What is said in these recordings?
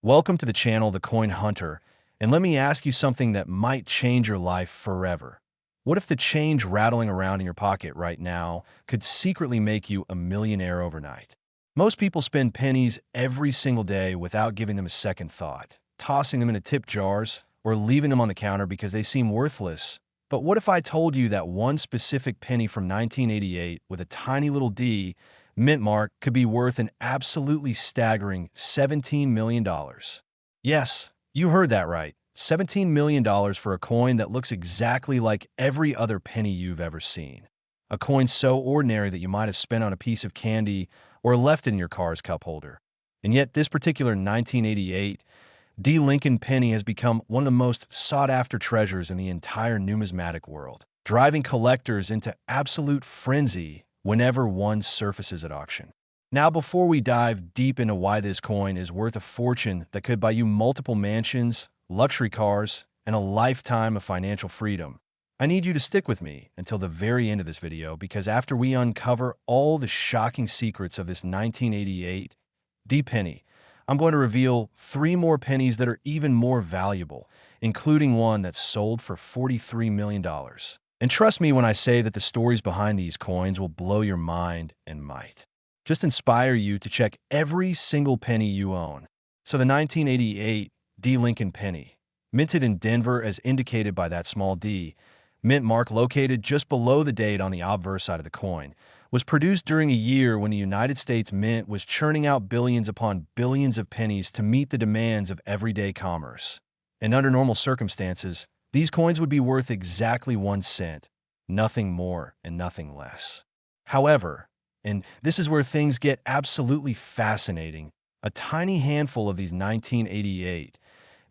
Welcome to the channel, The Coin Hunter, and let me ask you something that might change your life forever. What if the change rattling around in your pocket right now could secretly make you a millionaire overnight? Most people spend pennies every single day without giving them a second thought, tossing them into tip jars or leaving them on the counter because they seem worthless. But what if I told you that one specific penny from 1988 with a tiny little D mint mark could be worth an absolutely staggering $17 million. Yes, you heard that right. $17 million for a coin that looks exactly like every other penny you've ever seen. A coin so ordinary that you might have spent on a piece of candy or left it in your car's cup holder. And yet this particular 1988 D. Lincoln penny has become one of the most sought-after treasures in the entire numismatic world, driving collectors into absolute frenzy whenever one surfaces at auction. Now, before we dive deep into why this coin is worth a fortune that could buy you multiple mansions, luxury cars, and a lifetime of financial freedom, I need you to stick with me until the very end of this video, because after we uncover all the shocking secrets of this 1988 D penny, I'm going to reveal 3 more pennies that are even more valuable, including one that sold for $43 million. And trust me when I say that the stories behind these coins will blow your mind and might just inspire you to check every single penny you own. So the 1988 D. Lincoln penny, minted in Denver as indicated by that small D, mint mark located just below the date on the obverse side of the coin, was produced during a year when the United States Mint was churning out billions upon billions of pennies to meet the demands of everyday commerce. And under normal circumstances, these coins would be worth exactly 1 cent, nothing more and nothing less. However, and this is where things get absolutely fascinating, a tiny handful of these 1988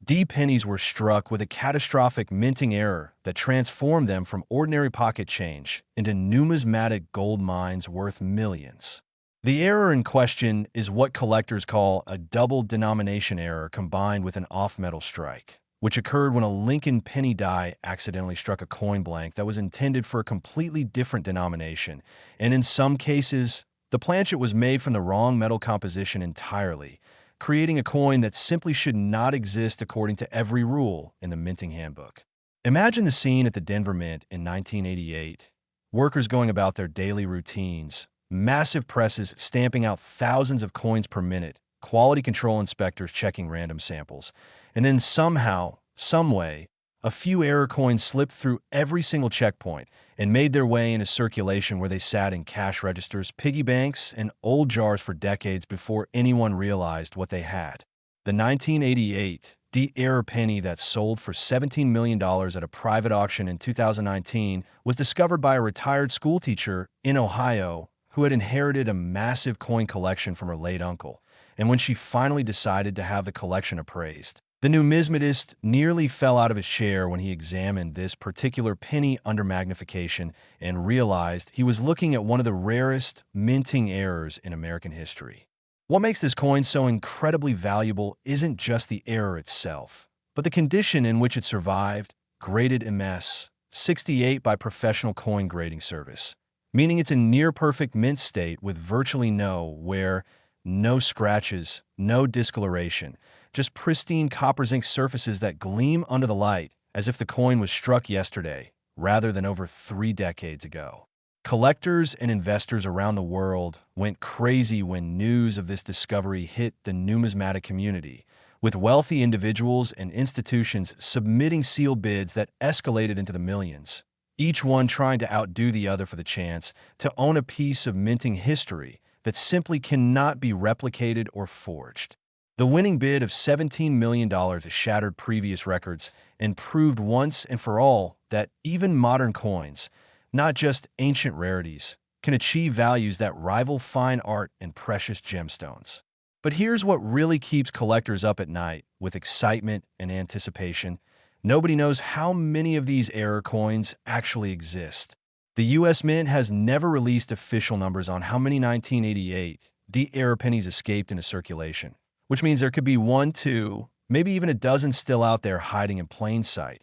D pennies were struck with a catastrophic minting error that transformed them from ordinary pocket change into numismatic gold mines worth millions. The error in question is what collectors call a double denomination error combined with an off-metal strike, which occurred when a Lincoln penny die accidentally struck a coin blank that was intended for a completely different denomination, and in some cases, the planchet was made from the wrong metal composition entirely, creating a coin that simply should not exist according to every rule in the minting handbook. Imagine the scene at the Denver Mint in 1988. Workers going about their daily routines, massive presses stamping out thousands of coins per minute, quality control inspectors checking random samples, and then somehow, someway, a few error coins slipped through every single checkpoint and made their way into circulation where they sat in cash registers, piggy banks, and old jars for decades before anyone realized what they had. The 1988 D error penny that sold for $17 million at a private auction in 2019 was discovered by a retired schoolteacher in Ohio who had inherited a massive coin collection from her late uncle. And when she finally decided to have the collection appraised, the numismatist nearly fell out of his chair when he examined this particular penny under magnification and realized he was looking at one of the rarest minting errors in American history. What makes this coin so incredibly valuable isn't just the error itself, but the condition in which it survived, graded MS 68 by Professional Coin Grading Service, meaning it's in near-perfect mint state with virtually no wear, no scratches, no discoloration, just pristine copper zinc surfaces that gleam under the light as if the coin was struck yesterday rather than over 3 decades ago. Collectors and investors around the world went crazy when news of this discovery hit the numismatic community, with wealthy individuals and institutions submitting sealed bids that escalated into the millions, each one trying to outdo the other for the chance to own a piece of minting history that simply cannot be replicated or forged. The winning bid of $17 million shattered previous records and proved once and for all that even modern coins, not just ancient rarities, can achieve values that rival fine art and precious gemstones. But here's what really keeps collectors up at night with excitement and anticipation. Nobody knows how many of these error coins actually exist. The U.S. Mint has never released official numbers on how many 1988 D error pennies escaped into circulation, which means there could be 1, 2, maybe even a dozen still out there hiding in plain sight,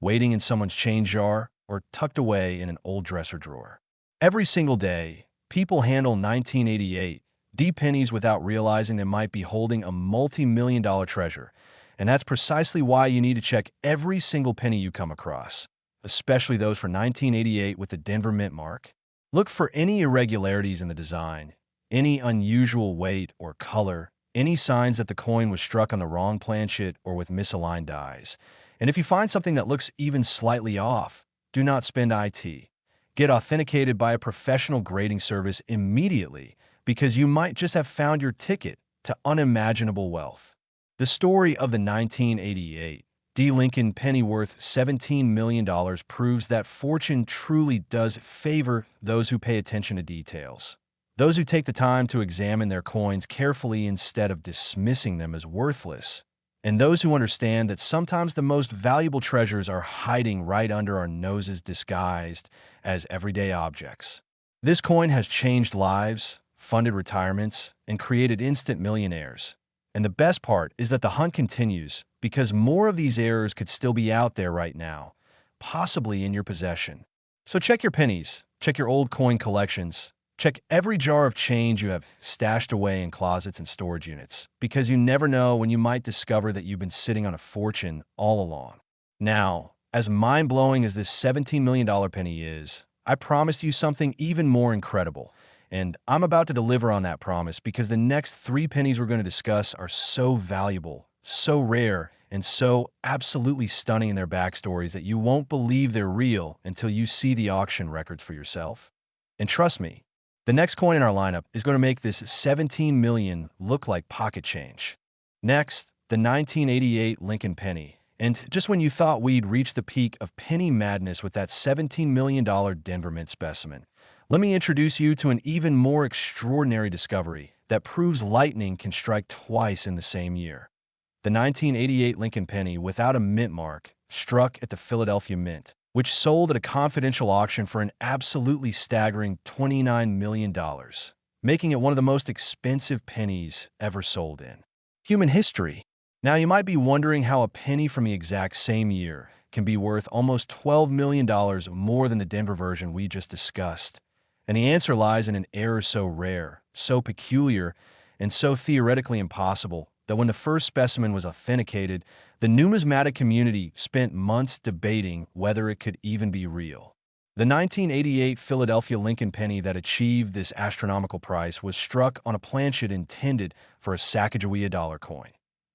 waiting in someone's change jar or tucked away in an old dresser drawer. Every single day, people handle 1988 deep pennies without realizing they might be holding a multi-million-dollar treasure. And that's precisely why you need to check every single penny you come across, especially those for 1988 with the Denver Mint mark. Look for any irregularities in the design, any unusual weight or color, any signs that the coin was struck on the wrong planchet or with misaligned dies. And if you find something that looks even slightly off, do not spend IT. Get authenticated by a professional grading service immediately, because you might just have found your ticket to unimaginable wealth. The story of the 1988 D. Lincoln penny worth $17 million proves that fortune truly does favor those who pay attention to details. Those who take the time to examine their coins carefully instead of dismissing them as worthless. And those who understand that sometimes the most valuable treasures are hiding right under our noses disguised as everyday objects. This coin has changed lives, funded retirements, and created instant millionaires. And the best part is that the hunt continues because more of these errors could still be out there right now, possibly in your possession. So check your pennies, check your old coin collections, check every jar of change you have stashed away in closets and storage units, because you never know when you might discover that you've been sitting on a fortune all along. Now, as mind-blowing as this $17 million penny is, I promised you something even more incredible. And I'm about to deliver on that promise because the next 3 pennies we're going to discuss are so valuable, so rare, and so absolutely stunning in their backstories that you won't believe they're real until you see the auction records for yourself. And trust me, the next coin in our lineup is going to make this 17 million look like pocket change. Next, the 1988 Lincoln penny. And just when you thought we'd reached the peak of penny madness with that $17 million Denver Mint specimen, let me introduce you to an even more extraordinary discovery that proves lightning can strike twice in the same year. The 1988 Lincoln penny without a mint mark struck at the Philadelphia Mint, which sold at a confidential auction for an absolutely staggering $29 million, making it one of the most expensive pennies ever sold in human history. Now, you might be wondering how a penny from the exact same year can be worth almost $12 million more than the Denver version we just discussed. And the answer lies in an error so rare, so peculiar, and so theoretically impossible that when the first specimen was authenticated, the numismatic community spent months debating whether it could even be real. The 1988 Philadelphia Lincoln penny that achieved this astronomical price was struck on a planchet intended for a Sacagawea dollar coin.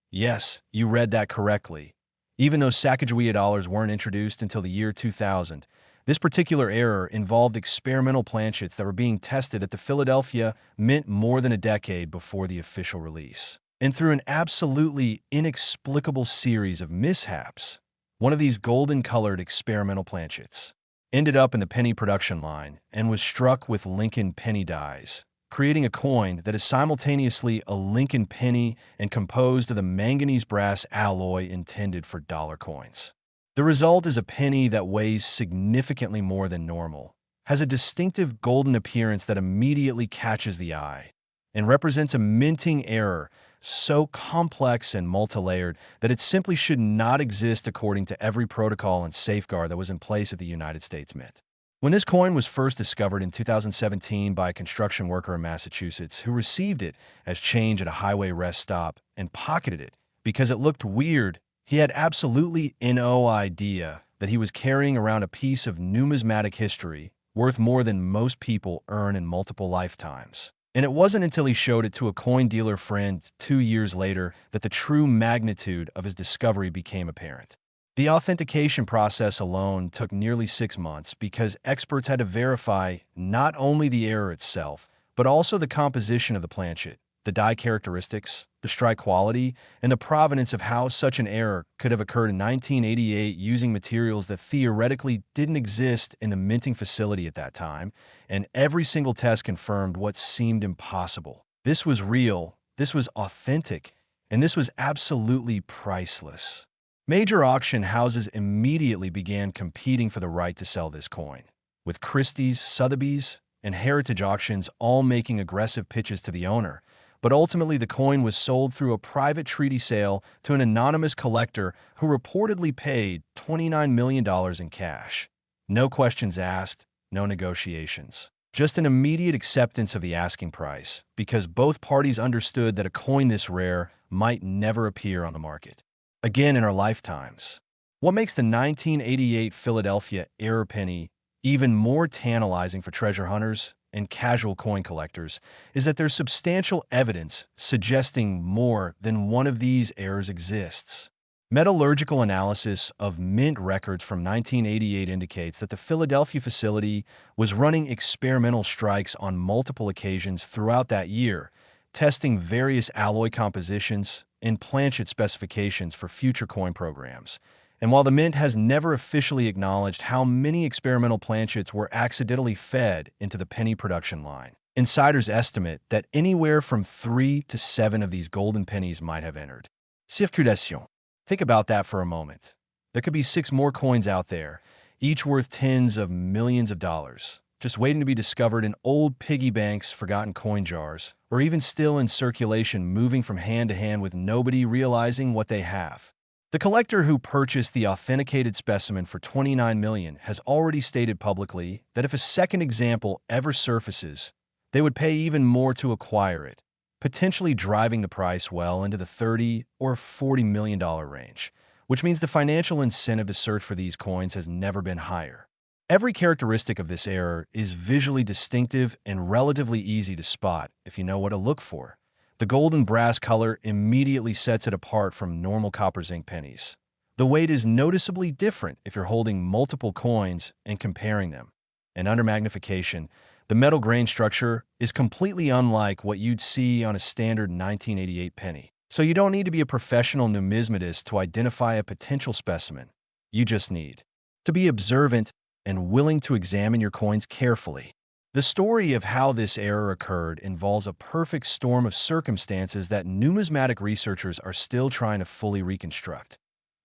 Yes, you read that correctly. Even though Sacagawea dollars weren't introduced until the year 2000, this particular error involved experimental planchets that were being tested at the Philadelphia Mint more than a decade before the official release. And through an absolutely inexplicable series of mishaps, one of these golden-colored experimental planchets ended up in the penny production line and was struck with Lincoln penny dies, creating a coin that is simultaneously a Lincoln penny and composed of the manganese brass alloy intended for dollar coins. The result is a penny that weighs significantly more than normal, has a distinctive golden appearance that immediately catches the eye, and represents a minting error so complex and multi-layered that it simply should not exist according to every protocol and safeguard that was in place at the United States Mint. When this coin was first discovered in 2017 by a construction worker in Massachusetts who received it as change at a highway rest stop and pocketed it because it looked weird, he had absolutely no idea that he was carrying around a piece of numismatic history worth more than most people earn in multiple lifetimes. And it wasn't until he showed it to a coin dealer friend 2 years later that the true magnitude of his discovery became apparent. The authentication process alone took nearly 6 months because experts had to verify not only the error itself, but also the composition of the planchet, the die characteristics, the strike quality, and the provenance of how such an error could have occurred in 1988 using materials that theoretically didn't exist in the minting facility at that time, and every single test confirmed what seemed impossible. This was real, this was authentic, and this was absolutely priceless. Major auction houses immediately began competing for the right to sell this coin, with Christie's, Sotheby's, and Heritage Auctions all making aggressive pitches to the owner. But ultimately, the coin was sold through a private treaty sale to an anonymous collector who reportedly paid $29 million in cash. No questions asked, no negotiations. Just an immediate acceptance of the asking price, because both parties understood that a coin this rare might never appear on the market again in our lifetimes. What makes the 1988 Philadelphia error penny even more tantalizing for treasure hunters and casual coin collectors is that there's substantial evidence suggesting more than one of these errors exists. Metallurgical analysis of mint records from 1988 indicates that the Philadelphia facility was running experimental strikes on multiple occasions throughout that year, testing various alloy compositions and planchet specifications for future coin programs. And while the mint has never officially acknowledged how many experimental planchets were accidentally fed into the penny production line, insiders estimate that anywhere from 3 to 7 of these golden pennies might have entered circulation. Think about that for a moment. There could be 6 more coins out there, each worth tens of millions of dollars, just waiting to be discovered in old piggy banks, forgotten coin jars, or even still in circulation, moving from hand to hand with nobody realizing what they have. The collector who purchased the authenticated specimen for $29 million has already stated publicly that if a second example ever surfaces, they would pay even more to acquire it, potentially driving the price well into the $30 or $40 million range, which means the financial incentive to search for these coins has never been higher. Every characteristic of this error is visually distinctive and relatively easy to spot if you know what to look for. The golden brass color immediately sets it apart from normal copper zinc pennies. The weight is noticeably different if you're holding multiple coins and comparing them. And under magnification, the metal grain structure is completely unlike what you'd see on a standard 1988 penny. So you don't need to be a professional numismatist to identify a potential specimen. You just need to be observant and willing to examine your coins carefully. The story of how this error occurred involves a perfect storm of circumstances that numismatic researchers are still trying to fully reconstruct.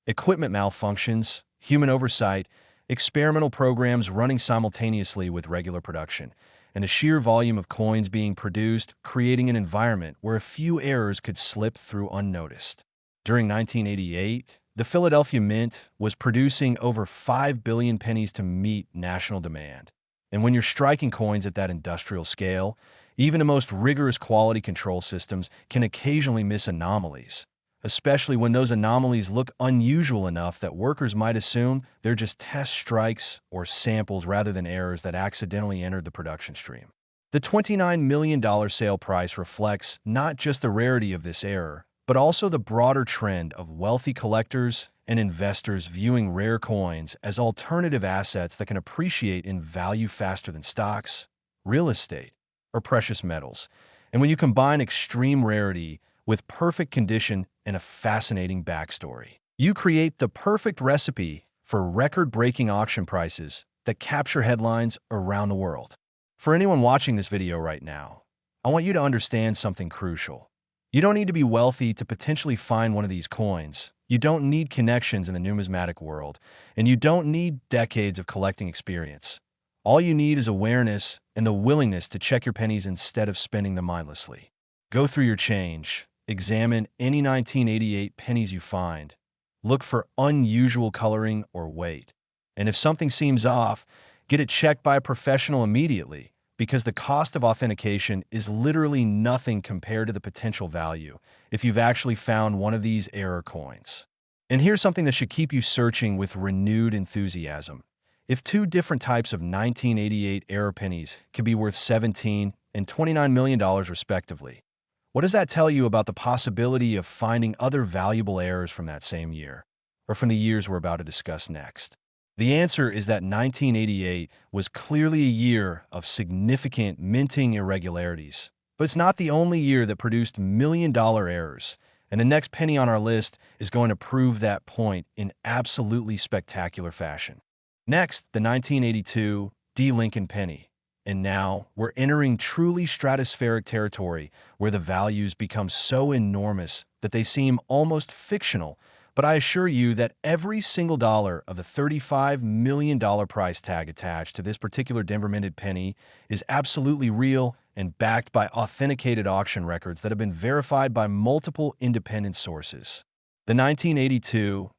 Equipment malfunctions, human oversight, experimental programs running simultaneously with regular production, and a sheer volume of coins being produced, creating an environment where a few errors could slip through unnoticed. During 1988, the Philadelphia Mint was producing over 5 billion pennies to meet national demand. And when you're striking coins at that industrial scale, even the most rigorous quality control systems can occasionally miss anomalies, especially when those anomalies look unusual enough that workers might assume they're just test strikes or samples rather than errors that accidentally entered the production stream. The $29 million sale price reflects not just the rarity of this error, but also the broader trend of wealthy collectors and investors viewing rare coins as alternative assets that can appreciate in value faster than stocks, real estate, or precious metals. And when you combine extreme rarity with perfect condition and a fascinating backstory, you create the perfect recipe for record-breaking auction prices that capture headlines around the world. For anyone watching this video right now, I want you to understand something crucial. You don't need to be wealthy to potentially find one of these coins. You don't need connections in the numismatic world, and you don't need decades of collecting experience. All you need is awareness and the willingness to check your pennies instead of spending them mindlessly. Go through your change, examine any 1988 pennies you find, look for unusual coloring or weight, and if something seems off, get it checked by a professional immediately, because the cost of authentication is literally nothing compared to the potential value if you've actually found one of these error coins. And here's something that should keep you searching with renewed enthusiasm. If 2 different types of 1988 error pennies can be worth $17 and $29 million respectively, what does that tell you about the possibility of finding other valuable errors from that same year, or from the years we're about to discuss next? The answer is that 1988 was clearly a year of significant minting irregularities, but it's not the only year that produced million-dollar errors, and the next penny on our list is going to prove that point in absolutely spectacular fashion. Next, the 1982 D. Lincoln penny. And now, we're entering truly stratospheric territory where the values become so enormous that they seem almost fictional. But I assure you that every single dollar of the $35 million price tag attached to this particular Denver minted penny is absolutely real and backed by authenticated auction records that have been verified by multiple independent sources. The 1982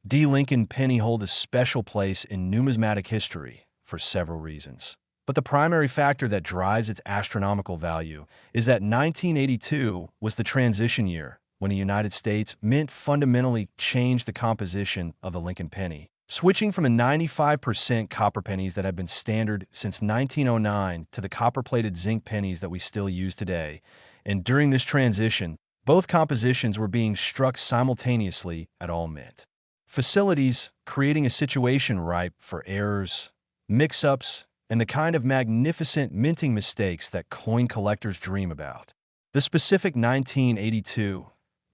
D. Lincoln penny holds a special place in numismatic history for several reasons. But the primary factor that drives its astronomical value is that 1982 was the transition year when the United States Mint fundamentally changed the composition of the Lincoln penny, switching from the 95% copper pennies that had been standard since 1909 to the copper-plated zinc pennies that we still use today. And during this transition, both compositions were being struck simultaneously at all mint facilities, creating a situation ripe for errors, mix-ups, and the kind of magnificent minting mistakes that coin collectors dream about. The specific 1982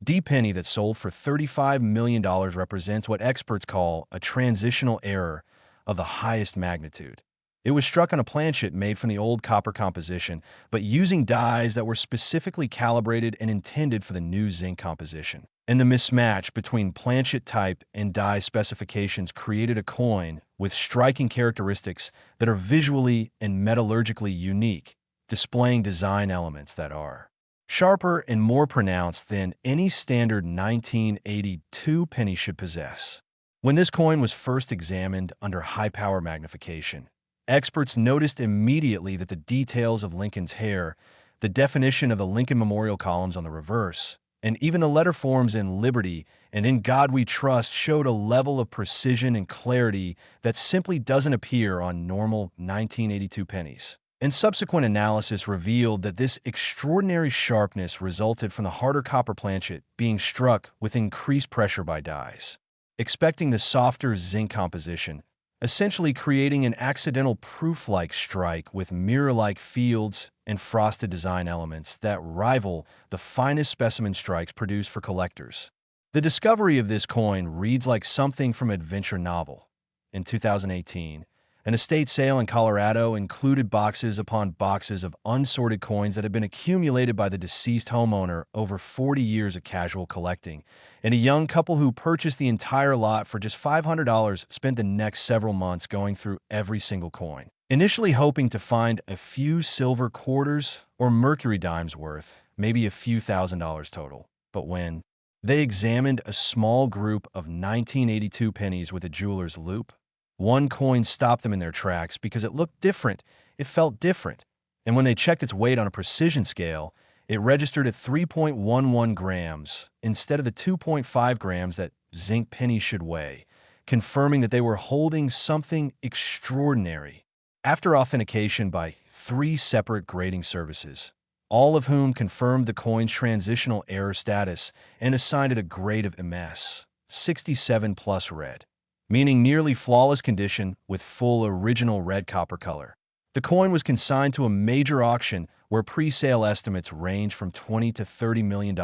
D penny that sold for $35 million represents what experts call a transitional error of the highest magnitude. It was struck on a planchet made from the old copper composition, but using dies that were specifically calibrated and intended for the new zinc composition. And the mismatch between planchet type and die specifications created a coin with striking characteristics that are visually and metallurgically unique, displaying design elements that are sharper and more pronounced than any standard 1982 penny should possess. When this coin was first examined under high-power magnification, experts noticed immediately that the details of Lincoln's hair, the definition of the Lincoln Memorial columns on the reverse, and even the letter forms in Liberty and In God We Trust showed a level of precision and clarity that simply doesn't appear on normal 1982 pennies. And subsequent analysis revealed that this extraordinary sharpness resulted from the harder copper planchet being struck with increased pressure by dies, expecting the softer zinc composition, essentially creating an accidental proof-like strike with mirror-like fields and frosted design elements that rival the finest specimen strikes produced for collectors. The discovery of this coin reads like something from an adventure novel. In 2018, an estate sale in Colorado included boxes upon boxes of unsorted coins that had been accumulated by the deceased homeowner over 40 years of casual collecting, and a young couple who purchased the entire lot for just $500 spent the next several months going through every single coin, initially hoping to find a few silver quarters or mercury dimes worth, maybe a few $1,000s total. But when they examined a small group of 1982 pennies with a jeweler's loupe, one coin stopped them in their tracks because it looked different, it felt different, and when they checked its weight on a precision scale, it registered at 3.11 grams instead of the 2.5 grams that zinc pennies should weigh, confirming that they were holding something extraordinary. After authentication by 3 separate grading services, all of whom confirmed the coin's transitional error status and assigned it a grade of MS, 67 plus red, meaning nearly flawless condition with full original red copper color. The coin was consigned to a major auction where pre-sale estimates range from $20 to $30 million.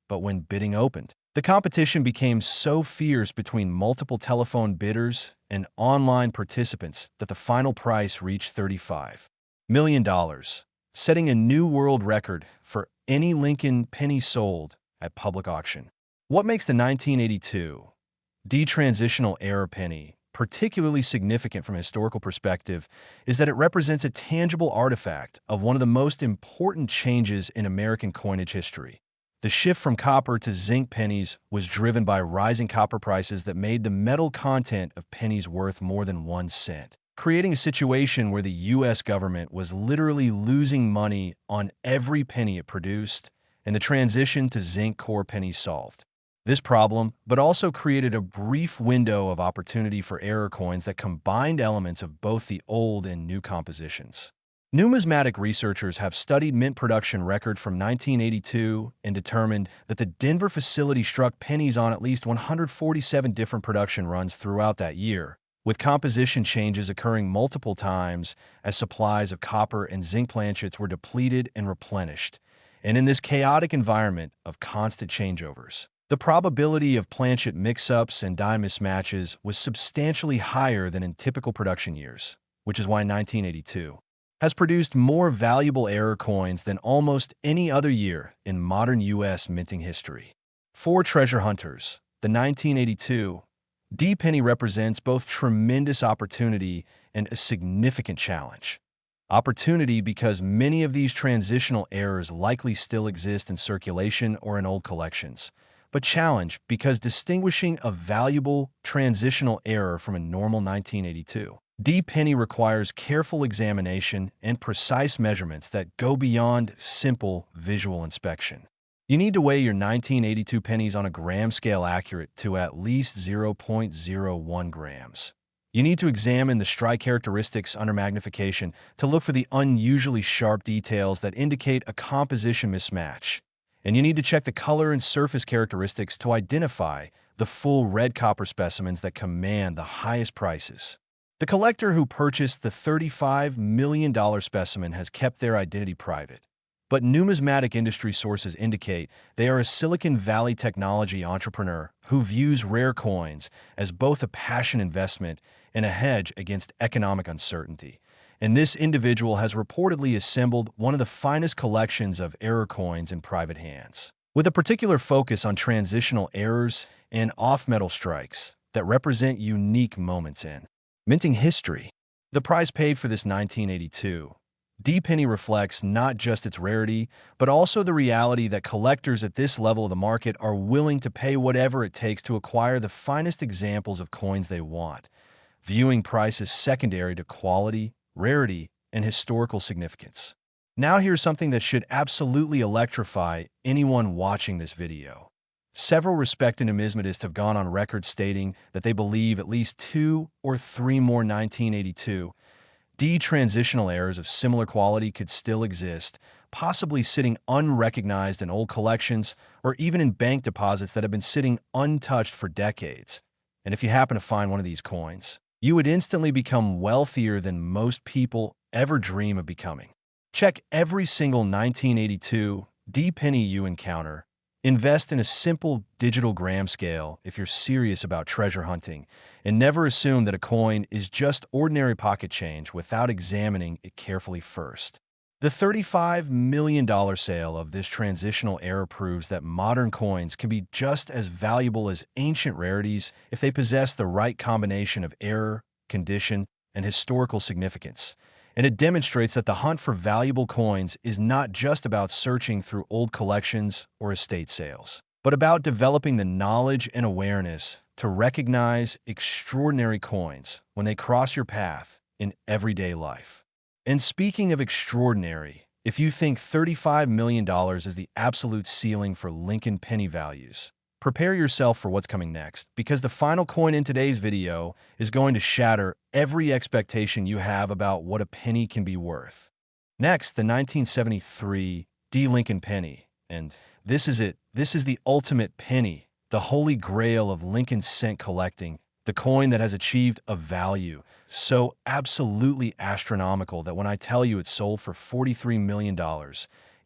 But when bidding opened, the competition became so fierce between multiple telephone bidders and online participants that the final price reached $35 million, setting a new world record for any Lincoln penny sold at public auction. What makes the 1982 transitional error penny particularly significant from a historical perspective is that it represents a tangible artifact of one of the most important changes in American coinage history. The shift from copper to zinc pennies was driven by rising copper prices that made the metal content of pennies worth more than 1 cent, creating a situation where the U.S. government was literally losing money on every penny it produced, and the transition to zinc core pennies solved this problem, but also created a brief window of opportunity for error coins that combined elements of both the old and new compositions. Numismatic researchers have studied mint production record from 1982 and determined that the Denver facility struck pennies on at least 147 different production runs throughout that year, with composition changes occurring multiple times as supplies of copper and zinc planchets were depleted and replenished. And in this chaotic environment of constant changeovers, the probability of planchet mix-ups and die mismatches was substantially higher than in typical production years, which is why 1982 has produced more valuable error coins than almost any other year in modern U.S. minting history. For treasure hunters, the 1982 D penny represents both tremendous opportunity and a significant challenge. Opportunity because many of these transitional errors likely still exist in circulation or in old collections, but challenge because distinguishing a valuable transitional error from a normal 1982 D-penny requires careful examination and precise measurements that go beyond simple visual inspection. You need to weigh your 1982 pennies on a gram scale accurate to at least 0.01 grams. You need to examine the strike characteristics under magnification to look for the unusually sharp details that indicate a composition mismatch. And you need to check the color and surface characteristics to identify the full red copper specimens that command the highest prices. The collector who purchased the $35 million specimen has kept their identity private, but numismatic industry sources indicate they are a Silicon Valley technology entrepreneur who views rare coins as both a passion investment and a hedge against economic uncertainty. And this individual has reportedly assembled one of the finest collections of error coins in private hands, with a particular focus on transitional errors and off-metal strikes that represent unique moments in minting history. The price paid for this 1982 D-penny reflects not just its rarity, but also the reality that collectors at this level of the market are willing to pay whatever it takes to acquire the finest examples of coins they want, viewing price as secondary to quality, rarity, and historical significance. Now here's something that should absolutely electrify anyone watching this video. Several respected numismatists have gone on record stating that they believe at least 2 or 3 more 1982 transitional errors of similar quality could still exist, possibly sitting unrecognized in old collections or even in bank deposits that have been sitting untouched for decades. And if you happen to find one of these coins, you would instantly become wealthier than most people ever dream of becoming. Check every single 1982 D-penny you encounter. Invest in a simple digital gram scale if you're serious about treasure hunting, and never assume that a coin is just ordinary pocket change without examining it carefully first. The $35 million sale of this transitional era proves that modern coins can be just as valuable as ancient rarities if they possess the right combination of error, condition, and historical significance. And it demonstrates that the hunt for valuable coins is not just about searching through old collections or estate sales, but about developing the knowledge and awareness to recognize extraordinary coins when they cross your path in everyday life. And speaking of extraordinary, if you think $35 million is the absolute ceiling for Lincoln penny values, prepare yourself for what's coming next, because the final coin in today's video is going to shatter every expectation you have about what a penny can be worth. Next, the 1973 D. Lincoln penny. And this is it. This is the ultimate penny, the holy grail of Lincoln cent collecting, the coin that has achieved a value so absolutely astronomical that when I tell you it sold for $43 million,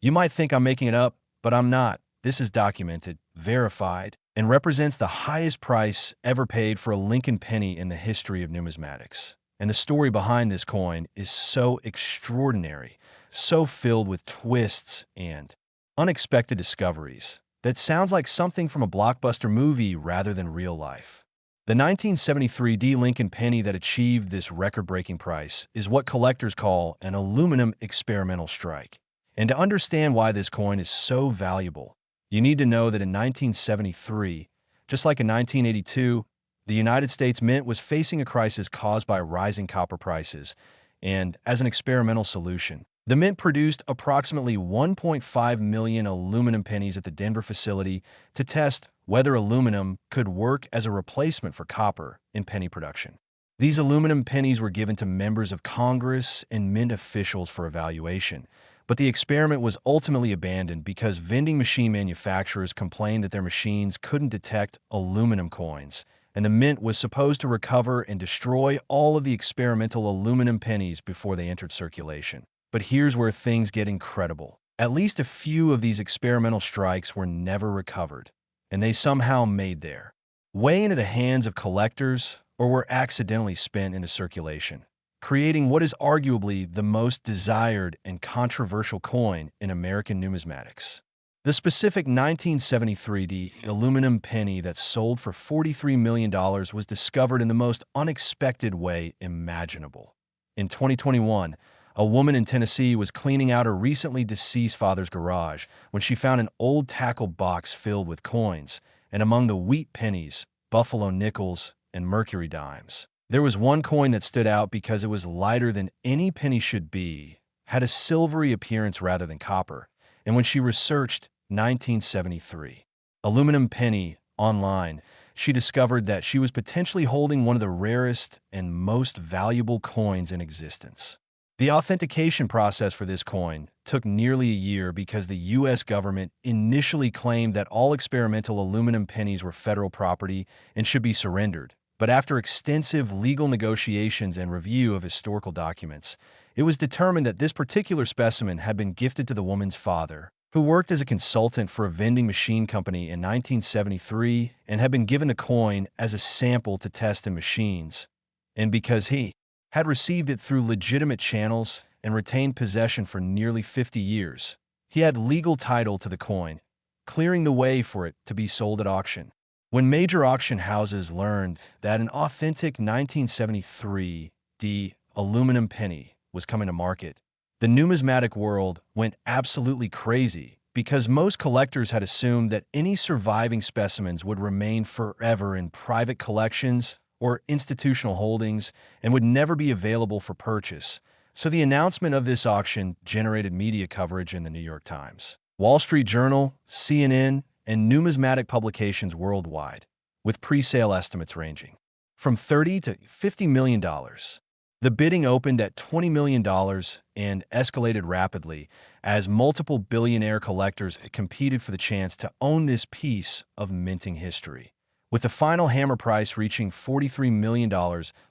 you might think I'm making it up, but I'm not. This is documented, verified, and represents the highest price ever paid for a Lincoln penny in the history of numismatics. And the story behind this coin is so extraordinary, so filled with twists and unexpected discoveries, that sounds like something from a blockbuster movie rather than real life. The 1973 D. Lincoln penny that achieved this record-breaking price is what collectors call an aluminum experimental strike. And to understand why this coin is so valuable, you need to know that in 1973, just like in 1982, the United States Mint was facing a crisis caused by rising copper prices, and as an experimental solution, the Mint produced approximately 1.5 million aluminum pennies at the Denver facility to test whether aluminum could work as a replacement for copper in penny production. These aluminum pennies were given to members of Congress and Mint officials for evaluation, but the experiment was ultimately abandoned because vending machine manufacturers complained that their machines couldn't detect aluminum coins, and the Mint was supposed to recover and destroy all of the experimental aluminum pennies before they entered circulation. But here's where things get incredible. At least a few of these experimental strikes were never recovered, and they somehow made their way into the hands of collectors or were accidentally spent into circulation, creating what is arguably the most desired and controversial coin in American numismatics. The specific 1973 D aluminum penny that sold for $43 million was discovered in the most unexpected way imaginable. In 2021, a woman in Tennessee was cleaning out her recently deceased father's garage when she found an old tackle box filled with coins, and among the wheat pennies, buffalo nickels, and mercury dimes. There was one coin that stood out because it was lighter than any penny should be, had a silvery appearance rather than copper, and when she researched 1973 aluminum penny online, she discovered that she was potentially holding one of the rarest and most valuable coins in existence. The authentication process for this coin took nearly a year because the U.S. government initially claimed that all experimental aluminum pennies were federal property and should be surrendered. But after extensive legal negotiations and review of historical documents, it was determined that this particular specimen had been gifted to the woman's father, who worked as a consultant for a vending machine company in 1973 and had been given the coin as a sample to test in machines. And because he had received it through legitimate channels and retained possession for nearly 50 years, he had legal title to the coin, clearing the way for it to be sold at auction. When major auction houses learned that an authentic 1973 aluminum penny was coming to market, the numismatic world went absolutely crazy because most collectors had assumed that any surviving specimens would remain forever in private collections or institutional holdings and would never be available for purchase. So the announcement of this auction generated media coverage in the New York Times, Wall Street Journal, CNN, and numismatic publications worldwide, with pre-sale estimates ranging from $30 to $50 million. The bidding opened at $20 million and escalated rapidly as multiple billionaire collectors competed for the chance to own this piece of minting history, with the final hammer price reaching $43 million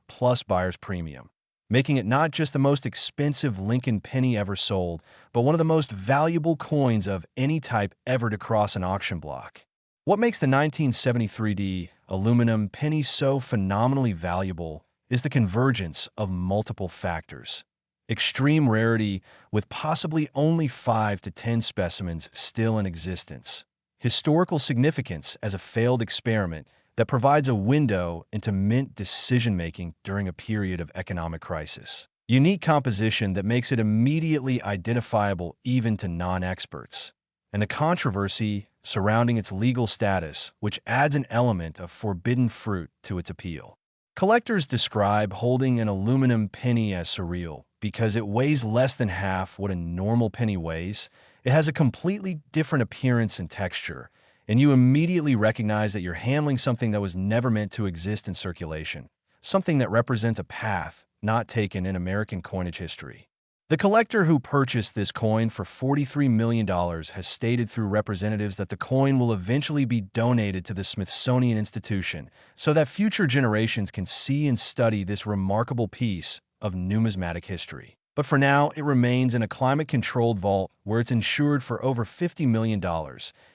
plus buyer's premium, making it not just the most expensive Lincoln penny ever sold, but one of the most valuable coins of any type ever to cross an auction block. What makes the 1973 aluminum penny so phenomenally valuable is the convergence of multiple factors. Extreme rarity with possibly only 5 to 10 specimens still in existence. Historical significance as a failed experiment that provides a window into mint decision-making during a period of economic crisis. Unique composition that makes it immediately identifiable even to non-experts. And the controversy surrounding its legal status, which adds an element of forbidden fruit to its appeal. Collectors describe holding an aluminum penny as surreal because it weighs less than half what a normal penny weighs. It has a completely different appearance and texture, and you immediately recognize that you're handling something that was never meant to exist in circulation, something that represents a path not taken in American coinage history. The collector who purchased this coin for $43 million has stated through representatives that the coin will eventually be donated to the Smithsonian Institution so that future generations can see and study this remarkable piece of numismatic history. But for now, it remains in a climate-controlled vault where it's insured for over $50 million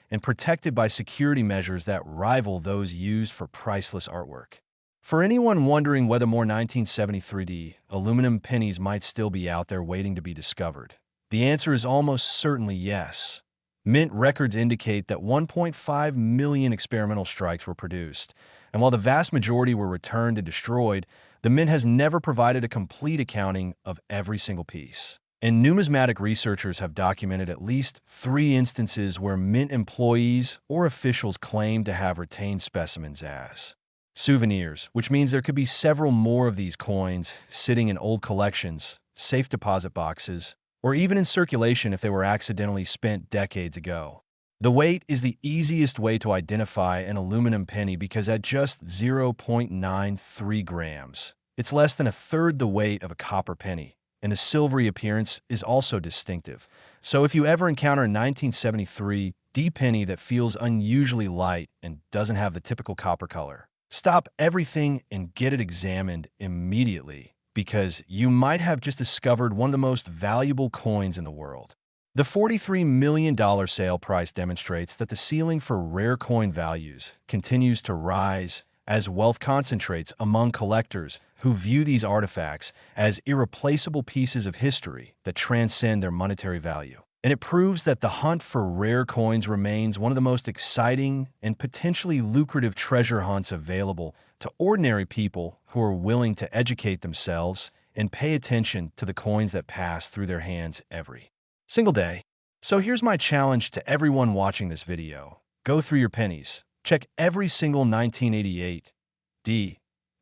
and protected by security measures that rival those used for priceless artwork. For anyone wondering whether more 1973 aluminum pennies might still be out there waiting to be discovered, the answer is almost certainly yes. Mint records indicate that 1.5 million experimental strikes were produced, and while the vast majority were returned and destroyed, the Mint has never provided a complete accounting of every single piece. And numismatic researchers have documented at least 3 instances where Mint employees or officials claim to have retained specimens as souvenirs, which means there could be several more of these coins sitting in old collections, safe deposit boxes, or even in circulation if they were accidentally spent decades ago. The weight is the easiest way to identify an aluminum penny because at just 0.93 grams, it's less than a third the weight of a copper penny, and the silvery appearance is also distinctive. So if you ever encounter a 1973 penny that feels unusually light and doesn't have the typical copper color, stop everything and get it examined immediately because you might have just discovered one of the most valuable coins in the world. The $43 million sale price demonstrates that the ceiling for rare coin values continues to rise as wealth concentrates among collectors who view these artifacts as irreplaceable pieces of history that transcend their monetary value. And it proves that the hunt for rare coins remains one of the most exciting and potentially lucrative treasure hunts available to ordinary people who are willing to educate themselves and pay attention to the coins that pass through their hands every single day. So here's my challenge to everyone watching this video. Go through your pennies. Check every single 1988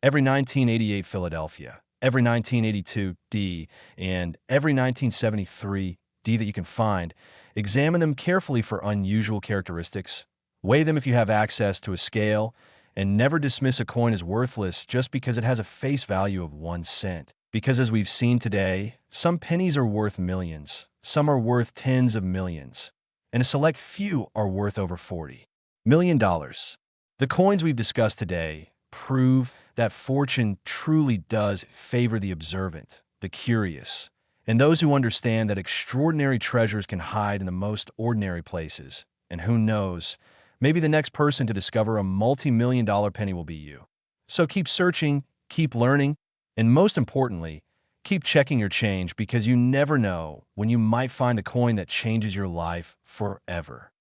every 1988 Philadelphia, every 1982 D, and every 1973 D that you can find. Examine them carefully for unusual characteristics. Weigh them if you have access to a scale, and never dismiss a coin as worthless just because it has a face value of 1 cent. Because as we've seen today, some pennies are worth millions, some are worth tens of millions, and a select few are worth over $40 million. The coins we've discussed today prove that fortune truly does favor the observant, the curious, and those who understand that extraordinary treasures can hide in the most ordinary places. And who knows, maybe the next person to discover a multi-million-dollar penny will be you. So keep searching, keep learning, and most importantly, keep checking your change because you never know when you might find a coin that changes your life forever.